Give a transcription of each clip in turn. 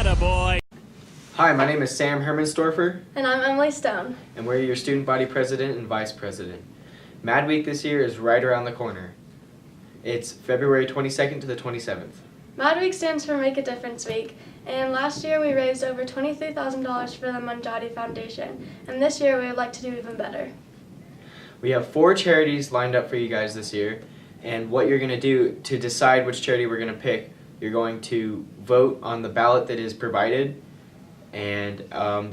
Attaboy. Hi, my name is Sam Hermansdorfer. And I'm Emily Stone. And we're your student body president and vice president. Mad Week this year is right around the corner. It's February 22nd to the 27th. Mad Week stands for Make a Difference Week, and last year we raised over $23,000 for the Manjari Foundation, and this year we would like to do even better. We have 4 charities lined up for you guys this year, and what you're going to do to decide which charity we're going to pick, you're going to vote on the ballot that is provided, and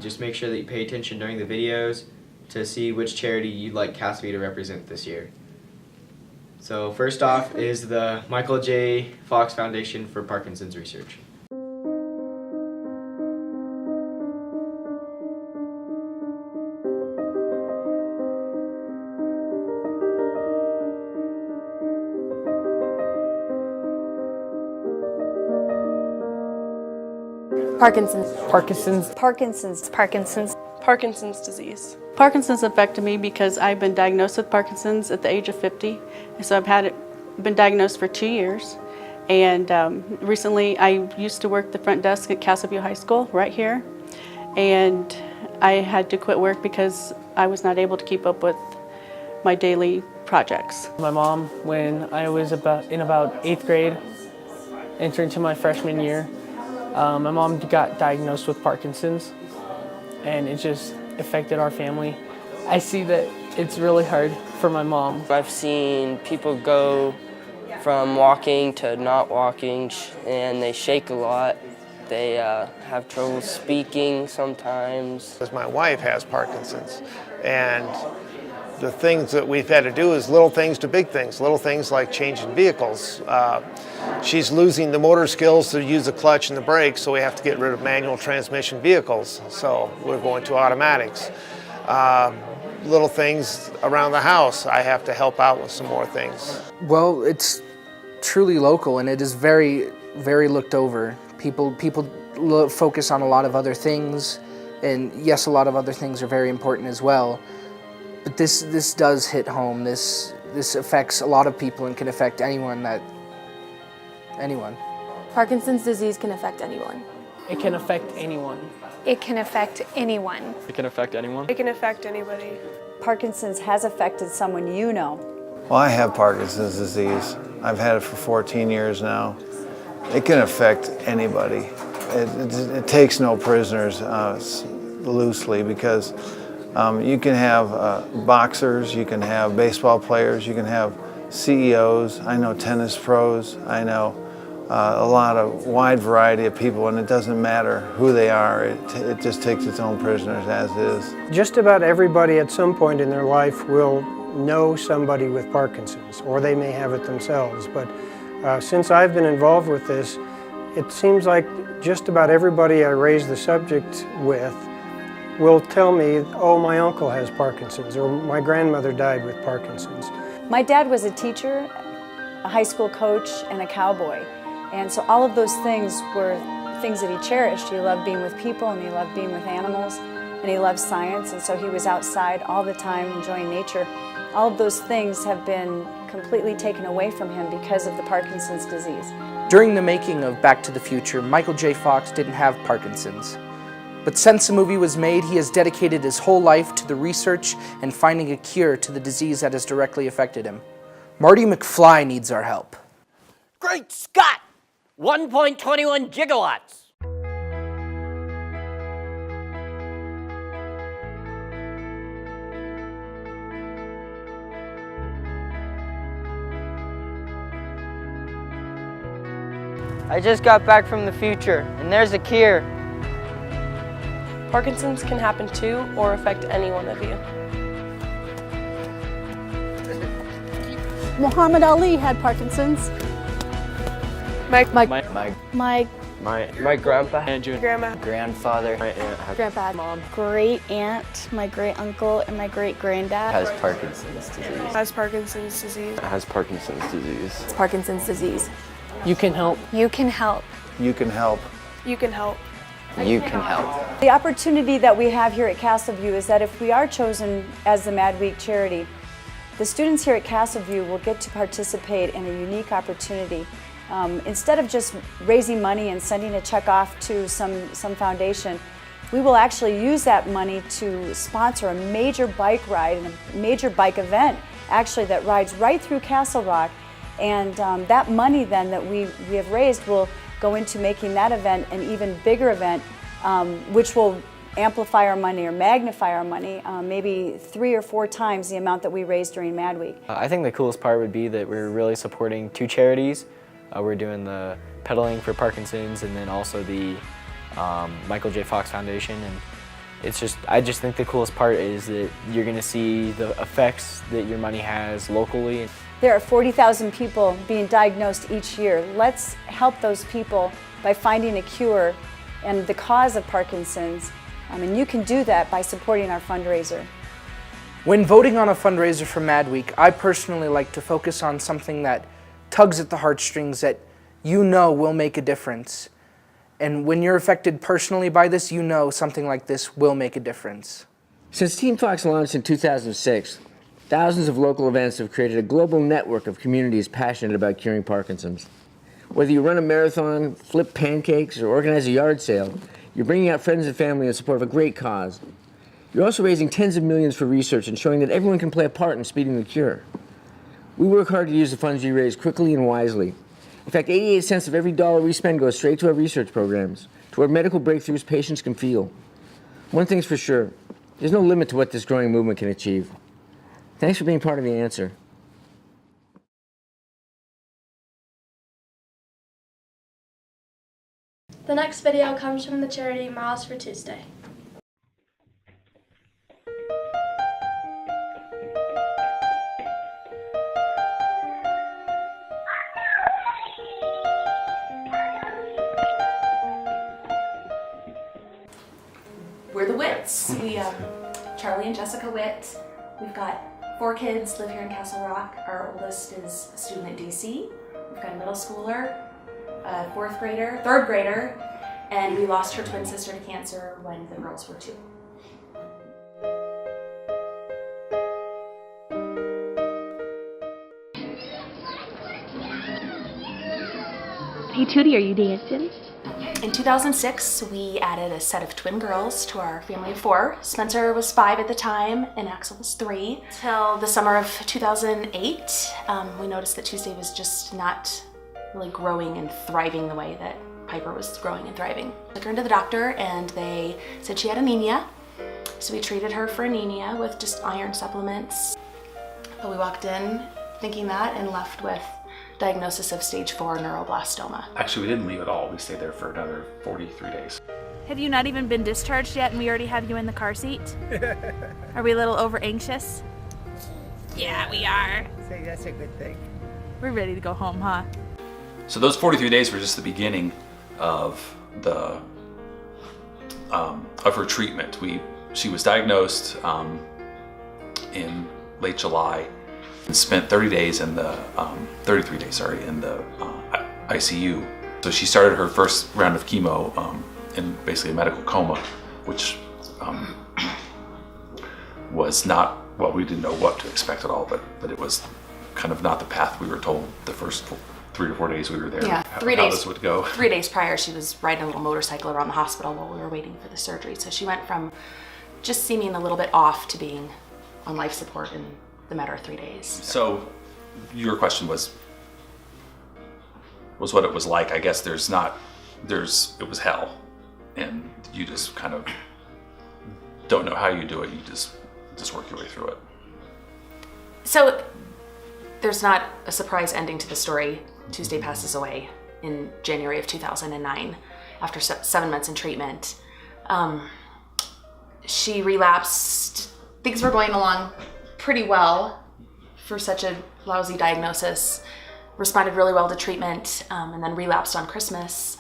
just make sure that you pay attention during the videos to see which charity you'd like CASV to represent this year. So first off is the Michael J. Fox Foundation for Parkinson's Research. Parkinson's. Parkinson's. Parkinson's. Parkinson's. Parkinson's disease. Parkinson's affected me because I've been diagnosed with Parkinson's at the age of 50. So I've been diagnosed for 2 years. And recently I used to work the front desk at Castle View High School right here. And I had to quit work because I was not able to keep up with my daily projects. My mom, when I was in about 8th grade, entering into my freshman year, my mom got diagnosed with Parkinson's, and it just affected our family. I see that it's really hard for my mom. I've seen people go from walking to not walking, and they shake a lot. They have trouble speaking sometimes. My wife has Parkinson's, and the things that we've had to do is little things to big things. Little things like changing vehicles. She's losing the motor skills to use the clutch and the brakes, so we have to get rid of manual transmission vehicles. So we're going to automatics. Little things around the house, I have to help out with some more things. Well, it's truly local, and it is very, very looked over. People focus on a lot of other things, and yes, a lot of other things are very important as well. But this does hit home. This affects a lot of people and can affect anyone. Parkinson's disease can affect anyone. It can affect anyone. It can affect anyone. It can affect anyone. It can affect anybody. Parkinson's has affected someone you know. Well, I have Parkinson's disease. I've had it for 14 years now. It can affect anybody. It takes no prisoners loosely, because you can have boxers, you can have baseball players, you can have CEOs, I know tennis pros, I know a lot of wide variety of people, and it doesn't matter who they are, it just takes its own prisoners as is. Just about everybody at some point in their life will know somebody with Parkinson's, or they may have it themselves. But since I've been involved with this, it seems like just about everybody I raise the subject with will tell me, oh, my uncle has Parkinson's, or my grandmother died with Parkinson's. My dad was a teacher, a high school coach, and a cowboy. And so all of those things were things that he cherished. He loved being with people, and he loved being with animals, and he loved science, and so he was outside all the time enjoying nature. All of those things have been completely taken away from him because of the Parkinson's disease. During the making of Back to the Future, Michael J. Fox didn't have Parkinson's. But since the movie was made, he has dedicated his whole life to the research and finding a cure to the disease that has directly affected him. Marty McFly needs our help. Great Scott! 1.21 gigawatts! I just got back from the future, and there's a cure. Parkinson's can happen to or affect any one of you. Muhammad Ali had Parkinson's. My grandpa. Andrew. grandma. Grandfather. My aunt had Grandpa. Mom. Great aunt, my great uncle, and my great granddad Has Parkinson's disease. Has Parkinson's disease. has Parkinson's disease. It's Parkinson's disease. You can help. You can help. You can help. You can help. You can help. The opportunity that we have here at Castleview is that if we are chosen as the Mad Week charity, the students here at Castleview will get to participate in a unique opportunity Instead of just raising money and sending a check off to some foundation, we will actually use that money to sponsor a major bike ride and a major bike event, actually, that rides right through Castle Rock. And that money then that we have raised will go into making that event an even bigger event, which will amplify our money or magnify our money, maybe 3 or 4 times the amount that we raised during Mad Week. I think the coolest part would be that we're really supporting 2 charities. We're doing the Pedaling for Parkinson's and then also the Michael J. Fox Foundation. And it's just, I just think the coolest part is that you're going to see the effects that your money has locally. There are 40,000 people being diagnosed each year. Let's help those people by finding a cure and the cause of Parkinson's. And you can do that by supporting our fundraiser. When voting on a fundraiser for Mad Week, I personally like to focus on something that tugs at the heartstrings that you know will make a difference. And when you're affected personally by this, you know something like this will make a difference. Since Team Fox launched in 2006, thousands of local events have created a global network of communities passionate about curing Parkinson's. Whether you run a marathon, flip pancakes, or organize a yard sale, you're bringing out friends and family in support of a great cause. You're also raising tens of millions for research and showing that everyone can play a part in speeding the cure. We work hard to use the funds we raise quickly and wisely. In fact, 88 cents of every dollar we spend goes straight to our research programs, to our medical breakthroughs patients can feel. One thing's for sure, there's no limit to what this growing movement can achieve. Thanks for being part of the answer. The next video comes from the charity Miles for Tuesday. We're the Witts. Charlie and Jessica Witt. We've got 4 kids, live here in Castle Rock. Our oldest is a student at DC. We've got a middle schooler, a 4th grader, 3rd grader, and we lost her twin sister to cancer when the girls were 2. Hey Tootie, are you dancing? In 2006, we added a set of twin girls to our family of 4. Spencer was 5 at the time, and Axel was 3. Till the summer of 2008, we noticed that Tuesday was just not really growing and thriving the way that Piper was growing and thriving. I took her into the doctor, and they said she had anemia. So we treated her for anemia with just iron supplements. But we walked in thinking that and left with diagnosis of stage 4 neuroblastoma. Actually, we didn't leave at all. We stayed there for another 43 days. Have you not even been discharged yet and we already have you in the car seat? Are we a little over anxious? Yeah, we are. So that's a good thing. We're ready to go home, huh? So those 43 days were just the beginning of the of her treatment. She was diagnosed in late July and spent 33 days in the ICU. So she started her first round of chemo in basically a medical coma, which was not, well, we didn't know what to expect at all, but it was kind of not the path we were told the first 3 to 4 days we were there. Yeah, how 3 days. This would go. 3 days prior, she was riding a little motorcycle around the hospital while we were waiting for the surgery. So she went from just seeming a little bit off to being on life support in the matter of 3 days. So your question was what it was like. I guess it was hell, and you just kind of don't know how you do it. You just work your way through it. So there's not a surprise ending to the story. Tuesday passes away in January of 2009 after 7 months in treatment. She relapsed. Things were going along pretty well for such a lousy diagnosis. Responded really well to treatment, and then relapsed on Christmas.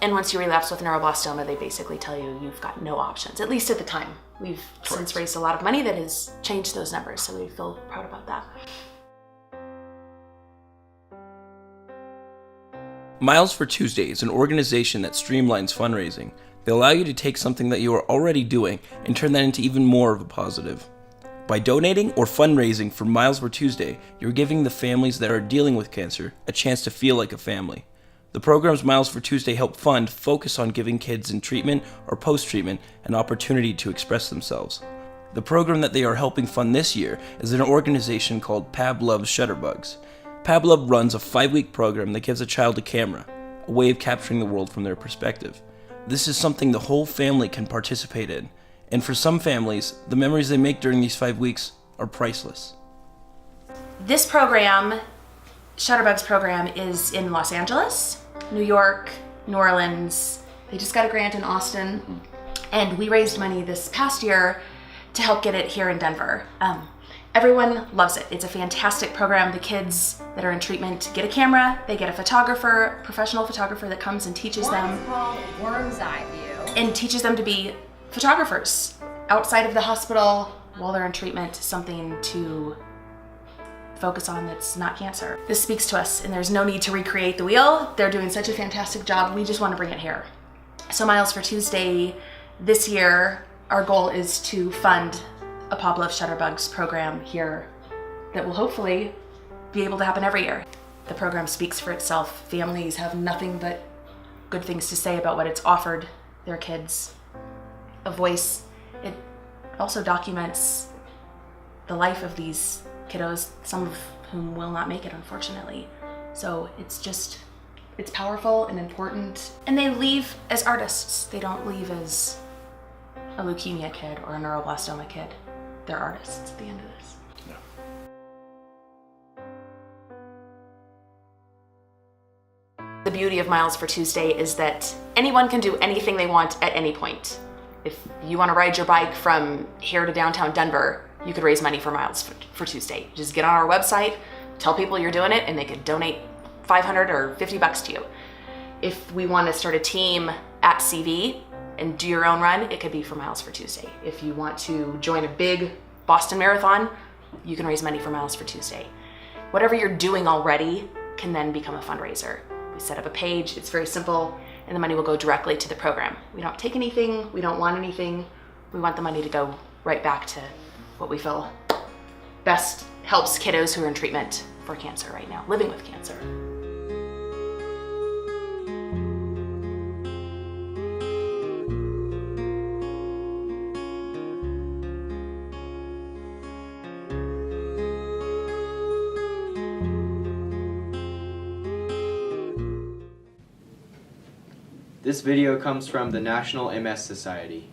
And once you relapse with neuroblastoma, they basically tell you you've got no options, at least at the time. We've since raised a lot of money that has changed those numbers, so we feel proud about that. Miles for Tuesday is an organization that streamlines fundraising. They allow you to take something that you are already doing and turn that into even more of a positive. By donating or fundraising for Miles for Tuesday, you're giving the families that are dealing with cancer a chance to feel like a family. The programs Miles for Tuesday help fund focus on giving kids in treatment or post-treatment an opportunity to express themselves. The program that they are helping fund this year is an organization called Pab Loves Shutterbugs. Pab Love runs a 5-week program that gives a child a camera, a way of capturing the world from their perspective. This is something the whole family can participate in, and for some families, the memories they make during these 5 weeks are priceless. This program, Shutterbugs program, is in Los Angeles, New York, New Orleans. They just got a grant in Austin, and we raised money this past year to help get it here in Denver. Everyone loves it. It's a fantastic program. The kids that are in treatment get a camera, they get a photographer, professional photographer that comes and teaches them. One's called Worm's Eye View. And teaches them to be photographers outside of the hospital while they're in treatment, something to focus on that's not cancer. This speaks to us, and there's no need to recreate the wheel. They're doing such a fantastic job. We just want to bring it here. So Miles for Tuesday this year, our goal is to fund a Pab Loves Shutterbugs program here that will hopefully be able to happen every year. The program speaks for itself. Families have nothing but good things to say about what it's offered their kids. A voice. It also documents the life of these kiddos, some of whom will not make it, unfortunately. So it's powerful and important. And they leave as artists. They don't leave as a leukemia kid or a neuroblastoma kid. They're artists at the end of this. The beauty of Miles for Tuesday is that anyone can do anything they want at any point. If you want to ride your bike from here to downtown Denver, you could raise money for Miles for Tuesday. Just get on our website, tell people you're doing it, and they could donate $500 or $50 to you. If we want to start a team at CV and do your own run, it could be for Miles for Tuesday. If you want to join a big Boston Marathon, you can raise money for Miles for Tuesday. Whatever you're doing already can then become a fundraiser. We set up a page, it's very simple, and the money will go directly to the program. We don't take anything, we don't want anything. We want the money to go right back to what we feel best helps kiddos who are in treatment for cancer right now, living with cancer. This video comes from the National MS Society.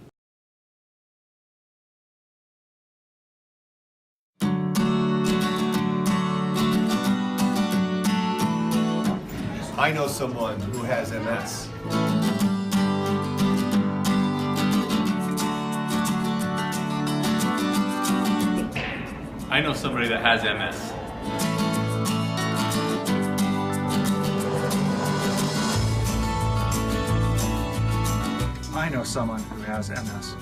I know someone who has MS. I know somebody that has MS. I know someone who has MS.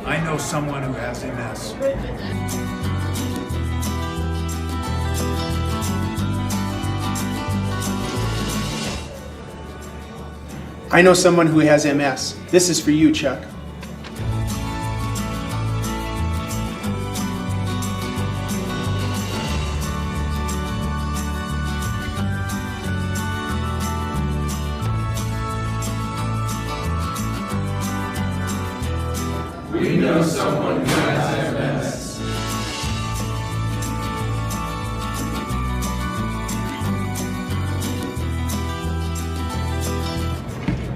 I know someone who has MS. I know someone who has MS. This is for you, Chuck. We know someone who has MS.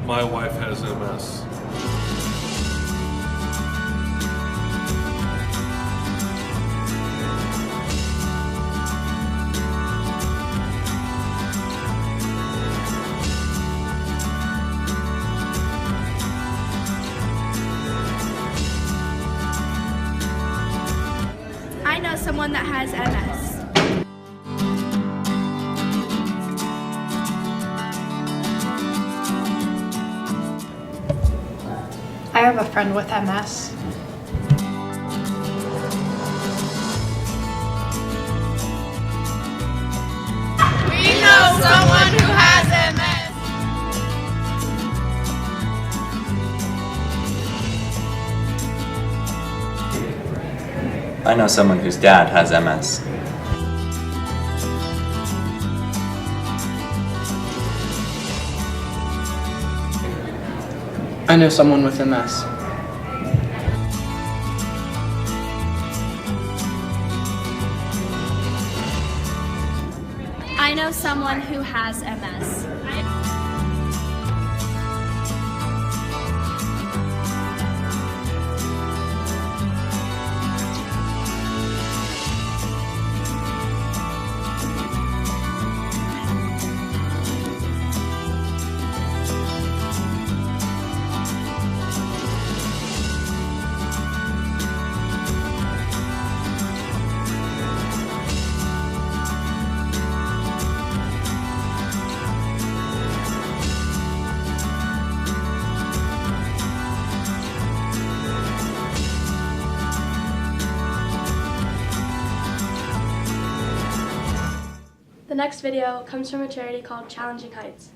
My wife has MS. I know someone that has MS. I have a friend with MS. We know someone who has MS. I know someone whose dad has MS. I know someone with MS. I know someone who has MS. The next video comes from a charity called Challenging Heights.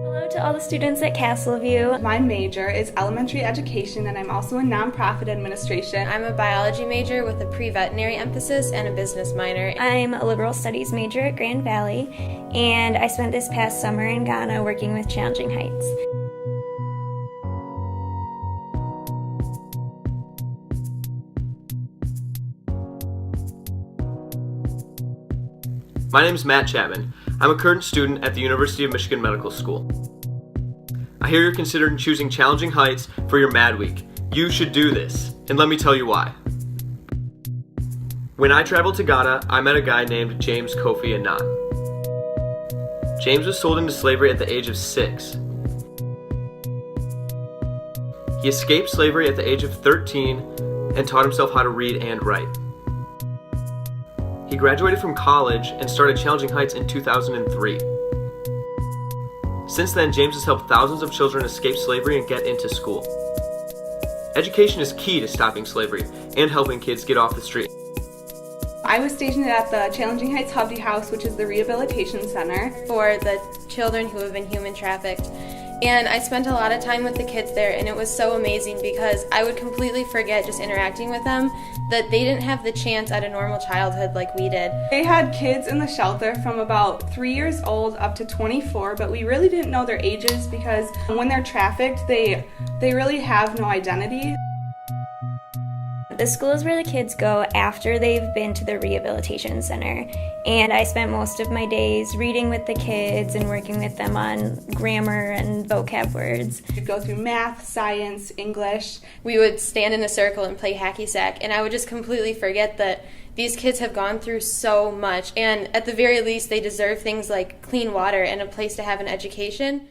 Hello to all the students at Castleview. My major is elementary education and I'm also in nonprofit administration. I'm a biology major with a pre-veterinary emphasis and a business minor. I'm a liberal studies major at Grand Valley and I spent this past summer in Ghana working with Challenging Heights. My name is Matt Chapman. I'm a current student at the University of Michigan Medical School. I hear you're considering choosing Challenging Heights for your Mad Week. You should do this, and let me tell you why. When I traveled to Ghana, I met a guy named James Kofi Annan. James was sold into slavery at the age of 6. He escaped slavery at the age of 13 and taught himself how to read and write. He graduated from college and started Challenging Heights in 2003. Since then, James has helped thousands of children escape slavery and get into school. Education is key to stopping slavery and helping kids get off the street. I was stationed at the Challenging Heights Hovde House, which is the rehabilitation center For the children who have been human trafficked. And I spent a lot of time with the kids there, and it was so amazing because I would completely forget just interacting with them that they didn't have the chance at a normal childhood like we did. They had kids in the shelter from about 3 years old up to 24, but we really didn't know their ages because when they're trafficked, they really have no identity. The school is where the kids go after they've been to the rehabilitation center. And I spent most of my days reading with the kids and working with them on grammar and vocab words. We'd go through math, science, English. We would stand in a circle and play hacky sack, and I would just completely forget that these kids have gone through so much, and at the very least they deserve things like clean water and a place to have an education.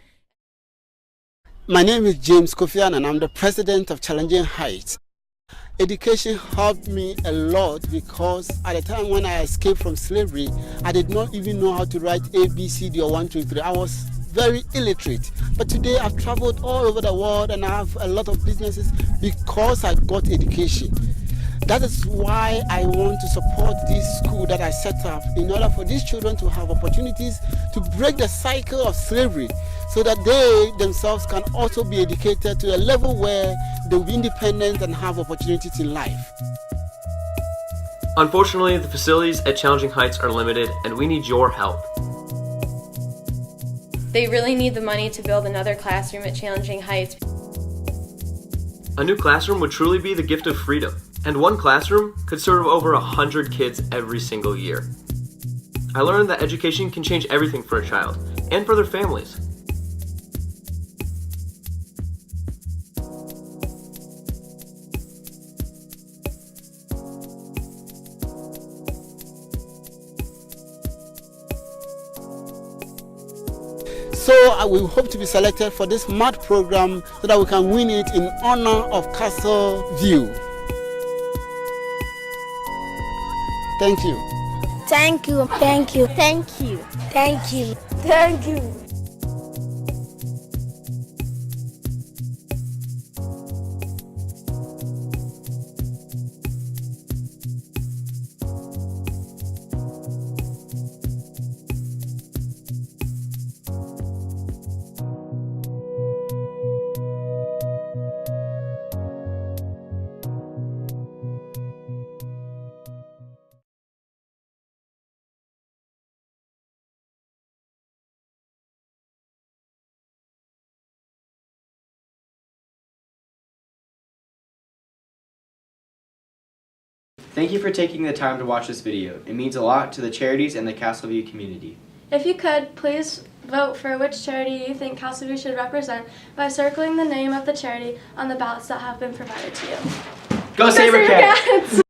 My name is James Kofi Annan and I'm the president of Challenging Heights. Education helped me a lot because at the time when I escaped from slavery, I did not even know how to write A, B, C, D or 1, 2, 3. I was very illiterate. But today I've traveled all over the world and I have a lot of businesses because I got education. That is why I want to support this school that I set up in order for these children to have opportunities to break the cycle of slavery so that they themselves can also be educated to a level where they will be independent and have opportunities in life. Unfortunately, the facilities at Challenging Heights are limited and we need your help. They really need the money to build another classroom at Challenging Heights. A new classroom would truly be the gift of freedom, and one classroom could serve over 100 kids every single year. I learned that education can change everything for a child and for their families. So we hope to be selected for this MAD program so that we can win it in honor of Castleview. Thank you. Thank you. Thank you. Thank you. Thank you. Thank you. Thank you for taking the time to watch this video. It means a lot to the charities and the Castleview community. If you could, please vote for which charity you think Castleview should represent by circling the name of the charity on the ballots that have been provided to you. Go Saber Cats!